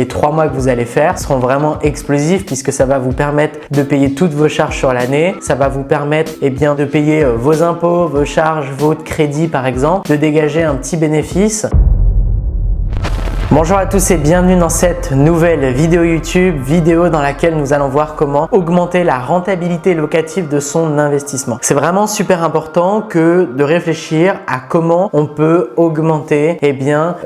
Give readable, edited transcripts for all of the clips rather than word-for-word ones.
Les 3 mois que vous allez faire seront vraiment explosifs puisque ça va vous permettre de payer toutes vos charges sur l'année. Ça va vous permettre de payer vos impôts, vos charges, votre crédit par exemple, de dégager un petit bénéfice. Bonjour à tous et bienvenue dans cette nouvelle vidéo YouTube, vidéo dans laquelle nous allons voir comment augmenter la rentabilité locative de son investissement. C'est vraiment super important de réfléchir à comment on peut augmenter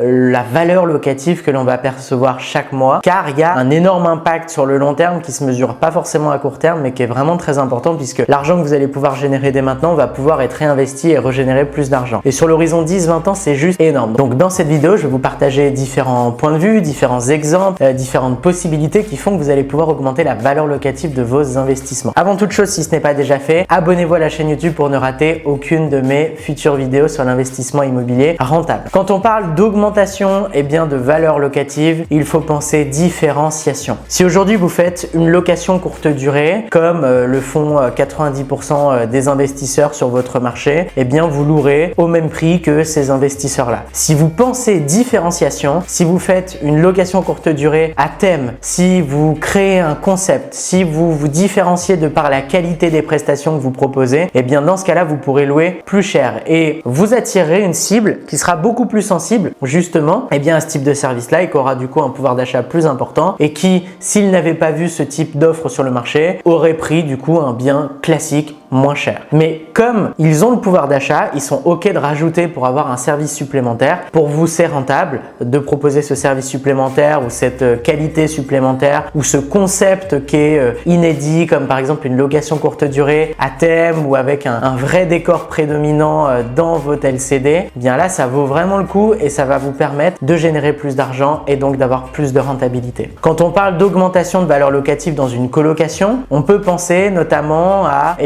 la valeur locative que l'on va percevoir chaque mois, car il y a un énorme impact sur le long terme qui se mesure pas forcément à court terme mais qui est vraiment très important puisque l'argent que vous allez pouvoir générer dès maintenant va pouvoir être réinvesti et régénérer plus d'argent. Et sur l'horizon 10-20 ans, c'est juste énorme. Donc dans cette vidéo, je vais vous partager différents points de vue, différents exemples, différentes possibilités qui font que vous allez pouvoir augmenter la valeur locative de vos investissements. Avant toute chose, si ce n'est pas déjà fait, abonnez-vous à la chaîne YouTube pour ne rater aucune de mes futures vidéos sur l'investissement immobilier rentable. Quand on parle d'augmentation de valeur locative, il faut penser différenciation. Si aujourd'hui vous faites une location courte durée, comme le font 90% des investisseurs sur votre marché, vous louerez au même prix que ces investisseurs-là. Si vous pensez différenciation, si vous faites une location courte durée à thème, si vous créez un concept, si vous vous différenciez de par la qualité des prestations que vous proposez, dans ce cas-là, vous pourrez louer plus cher et vous attirerez une cible qui sera beaucoup plus sensible justement à ce type de service-là et qui aura du coup un pouvoir d'achat plus important et qui, s'il n'avait pas vu ce type d'offre sur le marché, aurait pris du coup un bien classique moins cher. Mais comme ils ont le pouvoir d'achat, ils sont OK de rajouter pour avoir un service supplémentaire. Pour vous, c'est rentable de proposer ce service supplémentaire ou cette qualité supplémentaire ou ce concept qui est inédit, comme par exemple une location courte durée à thème ou avec un vrai décor prédominant dans votre LCD. Là, ça vaut vraiment le coup et ça va vous permettre de générer plus d'argent et donc d'avoir plus de rentabilité. Quand on parle d'augmentation de valeur locative dans une colocation, on peut penser notamment à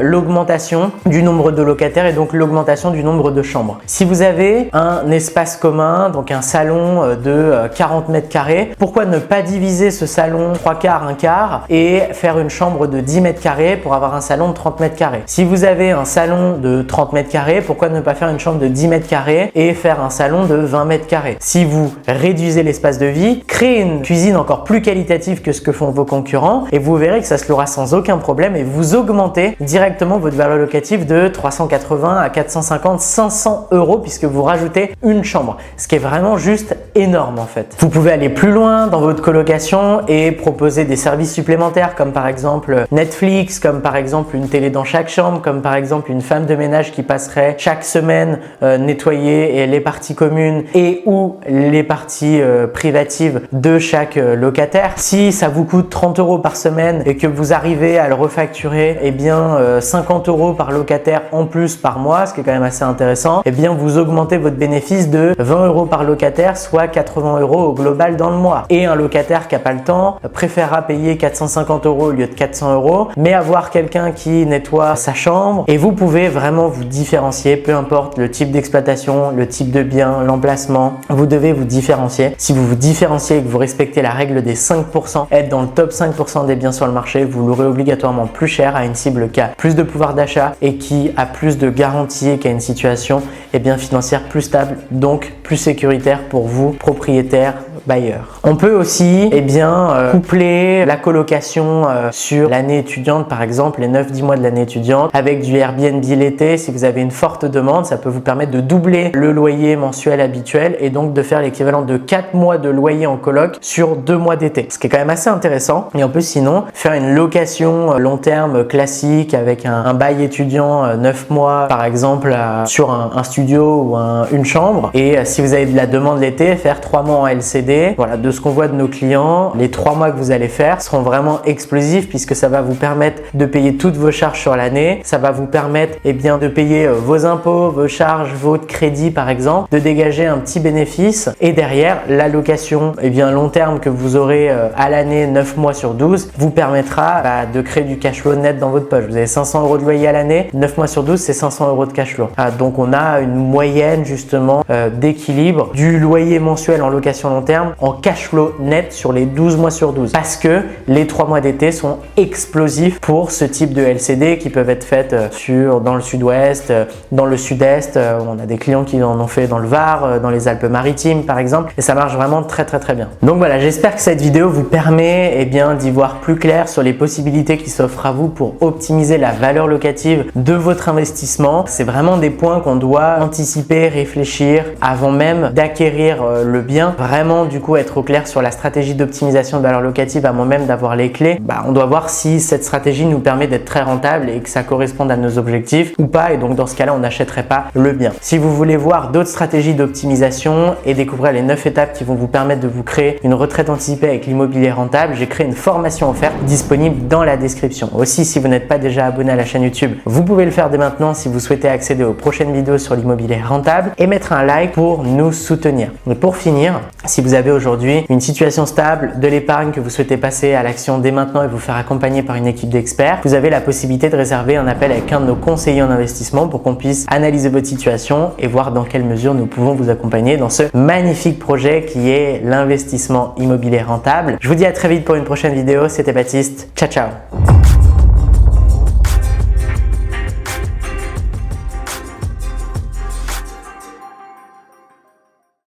l'augmentation du nombre de locataires et donc l'augmentation du nombre de chambres. Si vous avez un espace commun, donc un salon de 40 mètres carrés, pourquoi ne pas diviser ce salon 3/4, 1/4 et faire une chambre de 10 mètres carrés pour avoir un salon de 30 mètres carrés? Si vous avez un salon de 30 mètres carrés, pourquoi ne pas faire une chambre de 10 mètres carrés et faire un salon de 20 mètres carrés? Si vous réduisez l'espace de vie, créez une cuisine encore plus qualitative que ce que font vos concurrents et vous verrez que ça se louera sans aucun problème et vous augmentez directement votre valeur locative de 380 à 450, 500 euros puisque vous rajoutez une chambre, ce qui est vraiment juste énorme en fait. Vous pouvez aller plus loin dans votre colocation et proposer des services supplémentaires comme par exemple Netflix, comme par exemple une télé dans chaque chambre, comme par exemple une femme de ménage qui passerait chaque semaine nettoyer les parties communes et ou les parties privatives de chaque locataire. Si ça vous coûte 30 euros par semaine et que vous arrivez à le refacturer 50 euros par locataire en plus par mois, ce qui est quand même assez intéressant, vous augmentez votre bénéfice de 20 euros par locataire, soit 80 euros au global dans le mois. Et un locataire qui n'a pas le temps préférera payer 450 euros au lieu de 400 euros, mais avoir quelqu'un qui nettoie sa chambre et vous pouvez vraiment vous différencier, peu importe le type d'exploitation, le type de bien, l'emplacement, vous devez vous différencier. Si vous vous différenciez et que vous respectez la règle des 5%, être dans le top 5% des biens sur le marché, vous louerez obligatoirement plus cher à une cible qui a plus de pouvoir d'achat et qui a plus de garantie et qui a une situation financière plus stable, donc plus sécuritaire pour vous, propriétaires, bailleurs. On peut aussi coupler la colocation sur l'année étudiante, par exemple les 9-10 mois de l'année étudiante avec du Airbnb l'été. Si vous avez une forte demande, ça peut vous permettre de doubler le loyer mensuel habituel et donc de faire l'équivalent de 4 mois de loyer en coloc sur 2 mois d'été, ce qui est quand même assez intéressant. Et on peut sinon faire une location long terme classique avec un bail étudiant 9 mois par exemple sur un studio ou une chambre et si vous avez de la demande l'été, faire 3 mois en LCD. Voilà, de ce qu'on voit de nos clients, les 3 mois que vous allez faire seront vraiment explosifs puisque ça va vous permettre de payer toutes vos charges sur l'année, ça va vous permettre de payer vos impôts, vos charges, votre crédit par exemple, de dégager un petit bénéfice et derrière la location long terme que vous aurez à l'année 9 mois sur 12 vous permettra de créer du cash flow net dans votre poche. Vous avez 500 euros de loyer à l'année, 9 mois sur 12 c'est 500 euros de cash flow. Donc on a une moyenne justement d'équilibre du loyer mensuel en location long terme terme en cash flow net sur les 12 mois sur 12 parce que les 3 mois d'été sont explosifs pour ce type de LCD qui peuvent être faites dans le sud-ouest, dans le sud-est. On a des clients qui en ont fait dans le Var, dans les Alpes-Maritimes par exemple, et ça marche vraiment très bien. Donc voilà, j'espère que cette vidéo vous permet d'y voir plus clair sur les possibilités qui s'offrent à vous pour optimiser la valeur locative de votre investissement. C'est vraiment des points qu'on doit anticiper, réfléchir avant même d'acquérir le bien. Vraiment du coup être au clair sur la stratégie d'optimisation de valeur locative avant même d'avoir les clés. On doit voir si cette stratégie nous permet d'être très rentable et que ça corresponde à nos objectifs ou pas, et donc dans ce cas-là on n'achèterait pas le bien. Si vous voulez voir d'autres stratégies d'optimisation et découvrir les 9 étapes qui vont vous permettre de vous créer une retraite anticipée avec l'immobilier rentable, j'ai créé une formation offerte disponible dans la description. Aussi, si vous n'êtes pas déjà abonné à la chaîne YouTube, vous pouvez le faire dès maintenant si vous souhaitez accéder aux prochaines vidéos sur l'immobilier rentable et mettre un like pour nous soutenir. Et pour finir, si vous avez aujourd'hui une situation stable, de l'épargne que vous souhaitez passer à l'action dès maintenant et vous faire accompagner par une équipe d'experts, vous avez la possibilité de réserver un appel avec un de nos conseillers en investissement pour qu'on puisse analyser votre situation et voir dans quelle mesure nous pouvons vous accompagner dans ce magnifique projet qui est l'investissement immobilier rentable. Je vous dis à très vite pour une prochaine vidéo. C'était Baptiste. Ciao, ciao.